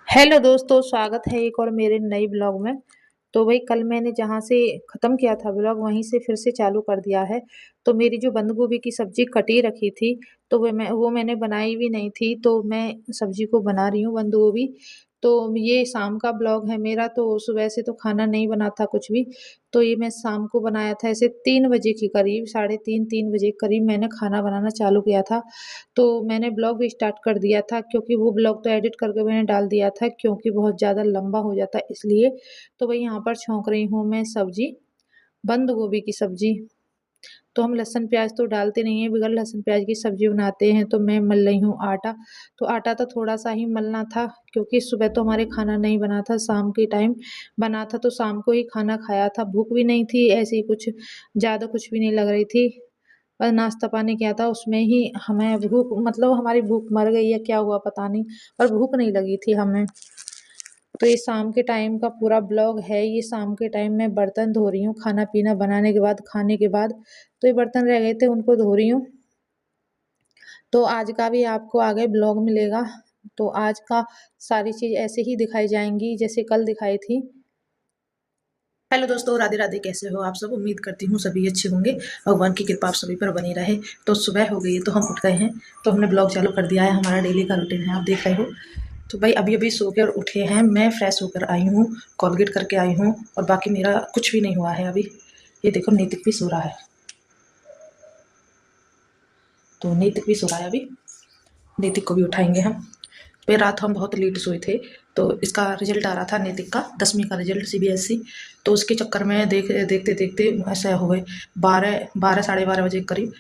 Hello दोस्तों, स्वागत है एक और मेरे नई ब्लॉग में। तो भाई कल मैंने जहाँ से ख़त्म किया था ब्लॉग वहीं से फिर से चालू कर दिया है। तो मेरी जो बंद गोभी की सब्ज़ी कटी रखी थी तो मैंने बनाई भी नहीं थी, तो मैं सब्ज़ी को बना रही हूँ बंद गोभी। तो ये शाम का ब्लॉग है मेरा, तो सुबह से तो खाना नहीं बना था कुछ भी। तो ये मैं शाम को बनाया था ऐसे 3 बजे के करीब, साढ़े 3 बजे के करीब मैंने खाना बनाना चालू किया था। तो मैंने ब्लॉग भी स्टार्ट कर दिया था, क्योंकि वो ब्लॉग तो एडिट करके मैंने डाल दिया था, क्योंकि बहुत ज़्यादा लंबा हो जाता है इसलिए। तो वही यहाँ पर छौंक रही हूँ मैं सब्ज़ी, बंद गोभी की सब्ज़ी। तो हम लहसुन प्याज़ तो डालते नहीं हैं, बगैर लहसुन प्याज़ की सब्ज़ी बनाते हैं। तो मैं मल रही हूँ आटा। तो आटा तो थोड़ा-सा ही मलना था, क्योंकि सुबह तो हमारे खाना नहीं बना था, शाम के टाइम बना था, तो शाम को ही खाना खाया था। भूख भी नहीं थी, ऐसे ही कुछ ज़्यादा कुछ भी नहीं लग रही थी। बस नाश्ता पानी किया था, उसमें ही हमें भूख, मतलब हमारी भूख मर गई है क्या हुआ पता नहीं, पर भूख नहीं लगी थी हमें। तो ये शाम के टाइम का पूरा ब्लॉग है। ये शाम के टाइम मैं बर्तन धो रही हूँ, खाना-पीना बनाने के बाद, खाने के बाद। तो ये बर्तन रह गए थे, उनको धो रही हूँ। तो आज का भी आपको आगे ब्लॉग मिलेगा। तो आज का सारी चीज़ ऐसे ही दिखाई जाएँगी जैसे कल दिखाई थी। हेलो दोस्तों, राधे राधे। कैसे हो आप सब? उम्मीद करती हूँ सभी अच्छे होंगे। भगवान की कृपा आप सभी पर बनी रहे। तो सुबह हो गई है, तो हम उठ गए हैं। तो हमने ब्लॉग चालू कर दिया है। हमारा डेली का रूटीन है, आप देख रहे हो। तो भाई अभी अभी सो कर उठे हैं, मैं फ्रेश होकर आई हूँ, कोलगेट करके आई हूँ, और बाकी मेरा कुछ भी नहीं हुआ है अभी। ये देखो नीतिक भी सो रहा है। तो नीतिक भी सो रहा है अभी। नीतिक को भी उठाएंगे हम। फिर रात हम बहुत लेट सोए थे। तो इसका रिजल्ट आ रहा था, नीतिक का 10वीं का रिजल्ट सीबीएसई। तो उसके चक्कर में देखते देखते ऐसा हो गए 12 साढ़े 12 बजे के करीब।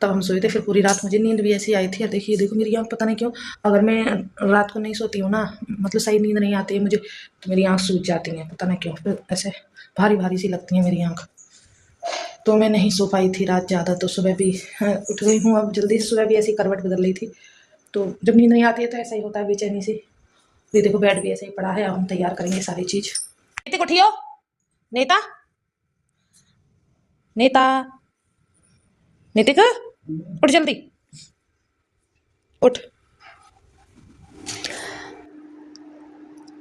तब हम सोए थे। फिर पूरी रात मुझे नींद भी ऐसी आई थी। और देखिए देखो मेरी आँख, पता नहीं क्यों, अगर मैं रात को नहीं सोती हूँ ना, मतलब सही नींद नहीं आती है मुझे, तो मेरी आँख सूज जाती हैं, पता नहीं क्यों। फिर ऐसे भारी भारी सी लगती है मेरी आँख। तो मैं नहीं सो पाई थी रात ज़्यादा। तो सुबह भी उठ गई हूँ अब जल्दी से। सुबह भी ऐसी करवट बदल रही थी। तो जब नींद नहीं आती है तो ऐसा ही होता है, बेचैनी सी। ये देखो बेड भी ऐसे ही पड़ा है, अब हम तैयार करेंगे सारी चीज। नीतिक उठियो। नेता, नेता, नीतिक उठ जल्दी, उठ।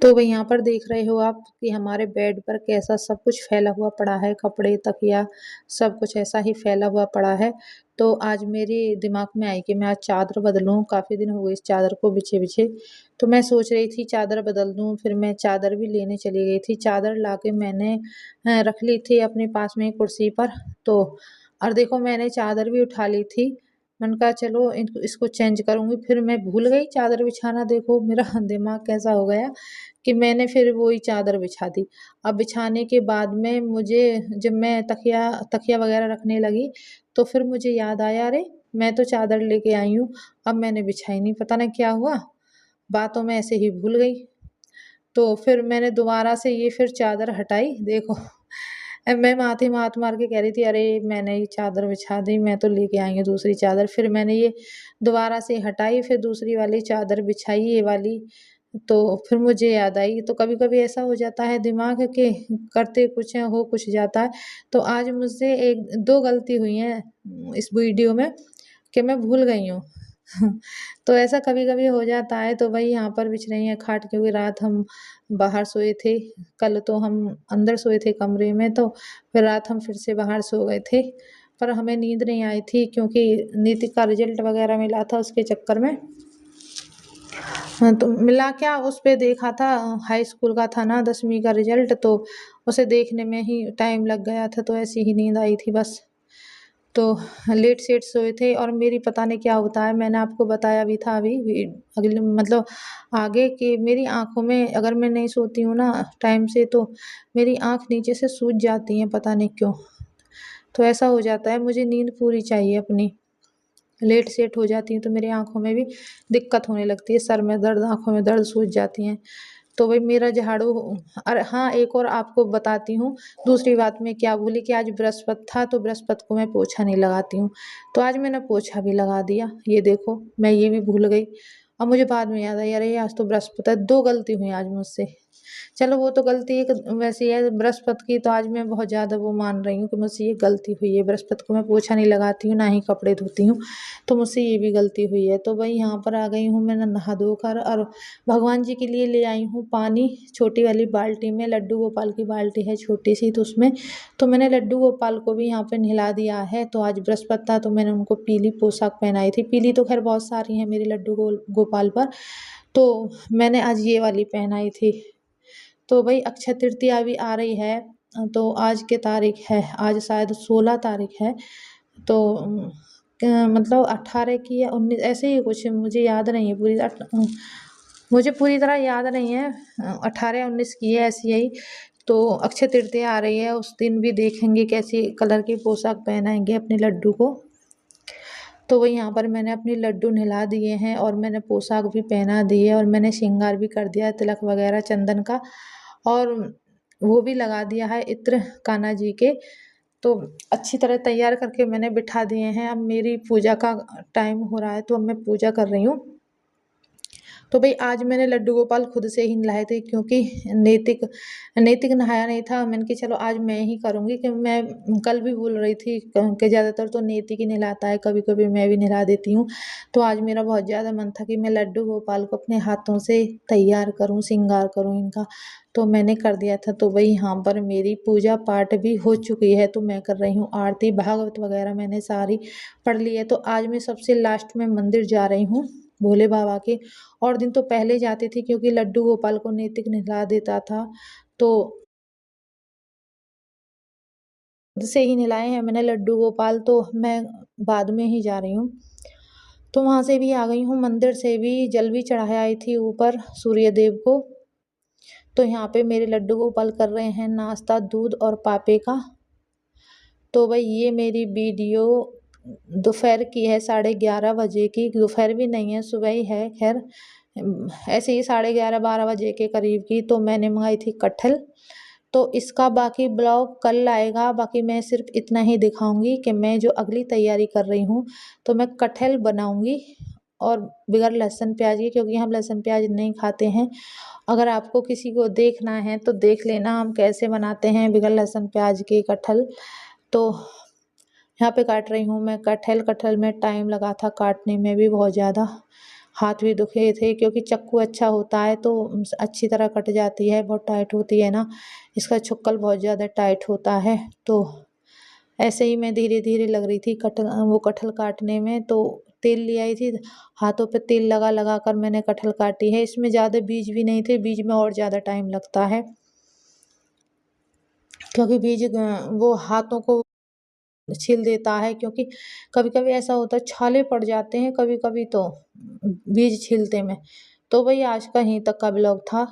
तो भाई यहाँ पर देख रहे हो आप कि हमारे बेड पर कैसा सब कुछ फैला हुआ पड़ा है, कपड़े, तकिया, सब कुछ ऐसा ही फैला हुआ पड़ा है। तो आज मेरे दिमाग में आई कि मैं आज चादर बदलूँ, काफ़ी दिन हो गए इस चादर को बिछे-बिछे। तो मैं सोच रही थी चादर बदल दूँ, फिर मैं चादर भी लेने चली गई थी। चादर लाके मैंने रख ली थी अपने पास में कुर्सी पर। तो और देखो मैंने चादर भी उठा ली थी। मैंने कहा चलो इसको चेंज करूँगी, फिर मैं भूल गई चादर बिछाना। देखो मेरा दिमाग कैसा हो गया कि मैंने फिर वही चादर बिछा दी। अब बिछाने के बाद में मुझे, जब मैं तकिया तकिया वगैरह रखने लगी, तो फिर मुझे याद आया, अरे! मैं तो चादर लेके आई हूँ, अब मैंने बिछाई नहीं, पता नहीं क्या हुआ? बातों में ऐसे ही भूल गई। तो फिर मैंने दोबारा से ये फिर चादर हटाई, देखो मैं माथे हाथ मार के कह रही थी, अरे! मैंने ये चादर बिछा दी, मैं तो लेके आई हूँ दूसरी चादर। फिर मैंने ये दोबारा से हटाई, फिर दूसरी वाली चादर बिछाई, ये वाली। तो फिर मुझे याद आई। तो कभी-कभी ऐसा हो जाता है दिमाग के, करते कुछ हैं, हो कुछ जाता है। तो आज मुझसे 1-2 गलती हुई हैं इस वीडियो में, कि मैं भूल गई हूँ। तो ऐसा कभी-कभी हो जाता है। तो वही यहाँ पर बिछ रही हैं खाट, क्योंकि रात हम बाहर सोए थे। कल तो हम अंदर सोए थे कमरे में, तो फिर रात हम फिर से बाहर सो गए थे। पर हमें नींद नहीं आई थी, क्योंकि नीति का रिज़ल्ट वग़ैरह मिला था उसके चक्कर में। हाँ, तो मिला क्या, उस पे देखा था, हाई स्कूल का था ना 10वीं का रिज़ल्ट, तो उसे देखने में ही टाइम लग गया था, तो ऐसी ही नींद आई थी बस। तो लेट सेट सोए थे। और मेरी पता नहीं क्या होता है, मैंने आपको बताया भी था अभी अगले, मतलब आगे, कि मेरी आँखों में अगर मैं नहीं सोती हूँ ना टाइम से, तो मेरी आँख नीचे से सूज जाती हैं, पता नहीं क्यों। तो ऐसा हो जाता है, मुझे नींद पूरी चाहिए अपनी। लेट सेट हो जाती है तो मेरी आँखों में भी दिक्कत होने लगती है, सर में दर्द, आँखों में दर्द, सूज जाती हैं। तो वही मेरा झाड़ू। अरे हाँ, एक और आपको बताती हूँ, दूसरी बात मैं क्या भूली, कि आज बृहस्पति था, तो बृहस्पति को मैं पोछा नहीं लगाती हूँ। तो आज मैंने पोछा भी लगा दिया, ये देखो मैं ये भी भूल गई। अब मुझे बाद में याद आई, अरे आज तो बृहस्पति है, 2 गलती हुई आज मुझसे। चलो वो तो गलती एक वैसी है बृहस्पति की, तो आज मैं बहुत ज़्यादा वो मान रही हूँ कि मुझसे ये गलती हुई है। बृहस्पति को मैं पोछा नहीं लगाती हूँ, ना ही कपड़े धोती हूँ, तो मुझसे ये भी गलती हुई है। तो भाई यहाँ पर आ गई हूँ मैं नहा धोकर, और भगवान जी के लिए ले आई हूँ पानी छोटी वाली बाल्टी में। लड्डू गोपाल की बाल्टी है छोटी सी, तो उसमें तो मैंने लड्डू गोपाल को भी यहाँ पे नहला दिया है। तो आज बृहस्पति था, तो मैंने उनको पीली पोशाक पहनाई थी। पीली तो खैर बहुत सारी हैं मेरे लड्डू गोपाल पर, तो मैंने आज ये वाली पहनाई थी। तो भाई अक्षय तृतीया भी आ रही है, तो आज की तारीख है, आज शायद 16 तारीख है, तो मतलब 18 की या 19 ऐसे ही कुछ, मुझे याद नहीं है मुझे पूरी तरह याद नहीं है, 18 या 19 की है ऐसी ही। तो अक्षय तृतीया आ रही है, उस दिन भी देखेंगे कैसी कलर की पोशाक पहनाएंगे अपने लड्डू को। तो वही यहाँ पर मैंने अपने लड्डू नहला दिए हैं, और मैंने पोशाक भी पहना दी है, और मैंने श्रृंगार भी कर दिया है, तिलक वगैरह चंदन का, और वो भी लगा दिया है इत्र कान्हा जी के। तो अच्छी तरह तैयार करके मैंने बिठा दिए हैं। अब मेरी पूजा का टाइम हो रहा है, तो अब मैं पूजा कर रही हूँ। तो भाई आज मैंने लड्डू गोपाल खुद से ही नहलाए थे, क्योंकि नैतिक नहाया नहीं था। मैंने कि चलो आज मैं ही करूँगी, कि मैं कल भी बोल रही थी कि ज़्यादातर तो नैतिक ही नहलाता है, कभी कभी मैं भी नहला देती हूँ। तो आज मेरा बहुत ज़्यादा मन था कि मैं लड्डू गोपाल को अपने हाथों से तैयार करूँ, श्रृंगार करूँ इनका, तो मैंने कर दिया था। तो भाई यहाँ पर मेरी पूजा पाठ भी हो चुकी है, तो मैं कर रही हूँ आरती, भागवत वगैरह मैंने सारी पढ़ ली है। तो आज मैं सबसे लास्ट में मंदिर जा रही हूँ भोले बाबा के। और दिन तो पहले जाती थी, क्योंकि लड्डू गोपाल को नैतिक नहला देता था, तो खुद से ही नहलाए हैं मैंने लड्डू गोपाल, तो मैं बाद में ही जा रही हूँ। तो वहाँ से भी आ गई हूँ, मंदिर से भी जल भी चढ़ाया आई थी ऊपर सूर्य देव को। तो यहाँ पे मेरे लड्डू गोपाल कर रहे हैं नाश्ता दूध और पापे का। तो भाई ये मेरी वीडियो दोपहर की है, 11:30 बजे की। दोपहर भी नहीं है, सुबह ही है, खैर ऐसे ही 11:30-12 बजे के करीब की। तो मैंने मंगाई थी कटहल, तो इसका बाकी ब्लॉग कल आएगा। बाकी मैं सिर्फ इतना ही दिखाऊंगी कि मैं जो अगली तैयारी कर रही हूँ, तो मैं कटहल बनाऊंगी, और बगैर लहसुन प्याज के, क्योंकि हम लहसुन प्याज नहीं खाते हैं। अगर आपको किसी को देखना है तो देख लेना हम कैसे बनाते हैं बगैर लहसुन प्याज के कटहल। तो यहाँ पे काट रही हूँ मैं कटहल में टाइम लगा था काटने में भी बहुत ज़्यादा, हाथ भी दुखे थे, क्योंकि चाकू अच्छा होता है तो अच्छी तरह कट जाती है, बहुत टाइट होती है ना, इसका छुक्कल बहुत ज़्यादा टाइट होता है। तो ऐसे ही मैं धीरे धीरे लग रही थी वो कटहल काटने में। तो तेल ले आई थी, हाथों पे तेल लगा लगा कर मैंने कटहल काटी है। इसमें ज़्यादा बीज भी नहीं थे, बीज में और ज़्यादा टाइम लगता है, क्योंकि बीज वो हाथों को छील देता है। क्योंकि कभी कभी ऐसा होता है छाले पड़ जाते हैं, कभी कभी तो बीज छीलते में। तो भाई आज का यहीं तक का ब्लॉग था।